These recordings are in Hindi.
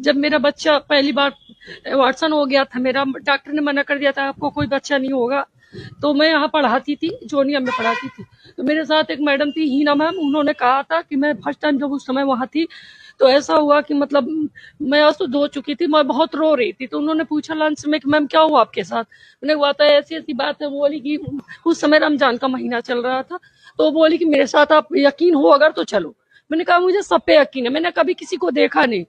जब मेरा बच्चा पहली बार वाटसन हो गया था, मेरा डॉक्टर ने मना कर दिया था आपको कोई बच्चा नहीं होगा, तो मैं यहाँ पढ़ाती थी, जोनिया में पढ़ाती थी। तो मेरे साथ एक मैडम थी, हीना मैम, उन्होंने कहा था कि मैं फर्स्ट टाइम जब उस समय वहां थी तो ऐसा हुआ कि मतलब मैं अशुद्ध हो चुकी थी, मैं बहुत रो रही थी। तो उन्होंने पूछा लंच में कि मैम क्या हुआ आपके साथ। मैंने हुआ था ऐसी ऐसी बात है। वो बोली कि उस समय रमजान का महीना चल रहा था, तो वो बोली कि मेरे साथ आप यकीन हो अगर तो चलो। मैंने कहा मुझे सब पे यकीन है, मैंने कभी किसी को देखा नहीं,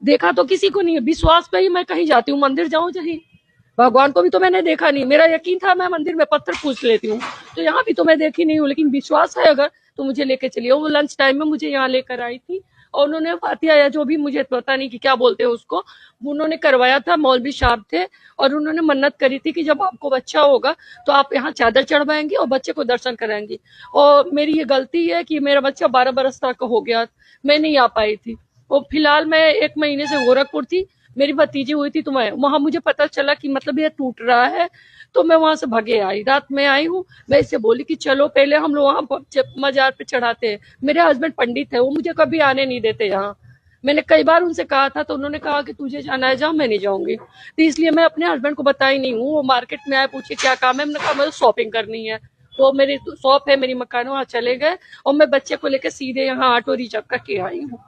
देखा तो किसी को नहीं है, विश्वास पे ही मैं कहीं जाती हूँ, मंदिर जाऊं चाहे भगवान को भी तो मैंने देखा नहीं, मेरा यकीन था मैं मंदिर में पत्थर पूछ लेती हूँ, तो यहाँ भी तो मैं देखी नहीं हूँ, लेकिन विश्वास है अगर तो मुझे लेके चलिए। वो लंच टाइम में मुझे यहाँ लेकर आई थी और उन्होंने फातिहा या जो भी, मुझे पता नहीं कि क्या बोलते हैं उसको, उन्होंने करवाया था। मौलवी साहब थे और उन्होंने मन्नत करी थी कि जब आपको बच्चा होगा तो आप यहाँ चादर चढ़वाएंगी और बच्चे को दर्शन कराएंगी। और मेरी ये गलती है कि मेरा बच्चा 12 बरस तक हो गया, मैं नहीं आ पाई थी। और फिलहाल मैं 1 महीने से गोरखपुर थी, मेरी भतीजी हुई थी, तो मैं वहां, मुझे पता चला कि मतलब ये टूट रहा है, तो मैं वहां से भगे आई, रात में आई हूँ। मैं इससे बोली कि चलो पहले हम लोग वहां मजार पे चढ़ाते हैं। मेरे हस्बैंड पंडित है, वो मुझे कभी आने नहीं देते यहाँ। मैंने कई बार उनसे कहा था, तो उन्होंने कहा कि तुझे जाना है जाओ, मैं नहीं जाऊंगी। तो इसलिए मैं अपने हस्बैंड को बताई नहीं हूँ। वो मार्केट में आए, पूछे क्या काम है, मैंने कहा मुझे शॉपिंग करनी है। तो मेरी शॉप है, मेरी मकान, वहां चले गए और मैं बच्चे को लेकर सीधे यहाँ ऑटो रिजर्व करके आई हूँ,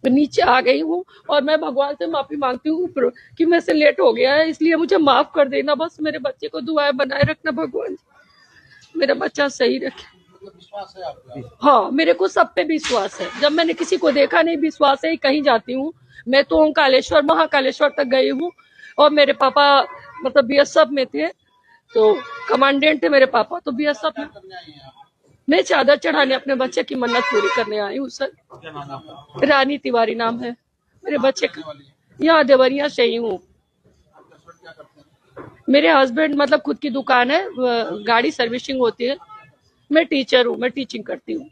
तो नीचे आ गई हूँ। और मैं भगवान से माफी मांगती हूँ कि मैं से लेट हो गया है, इसलिए मुझे माफ कर देना। बस मेरे बच्चे को दुआएं बनाए रखना भगवान जी, मेरा बच्चा सही रखे। विश्वास है आपका? हाँ, मेरे को सब पे विश्वास है, जब मैंने किसी को देखा नहीं, विश्वास है ही कहीं जाती हूँ। मैं तो ओंकालेश्वर महाकालेश्वर तक गई हूँ। और मेरे पापा मतलब बीएसएफ में थे, तो कमांडेंट थे मेरे पापा, तो बीएसएफ में। करने आई हैं आप? मैं चादर चढ़ाने अपने बच्चे की मन्नत पूरी करने आई हूँ सर। क्या नाम है आपका? रानी तिवारी नाम है मेरे कहाँ बच्चे पे का। रहने वाली है? यहाँ देवरिया से ही हूँ। आपके हस्बैंड क्या करते हैं? मेरे हस्बैंड मतलब खुद की दुकान है, गाड़ी सर्विसिंग होती है। मैं टीचर हूँ, मैं टीचिंग करती हूँ।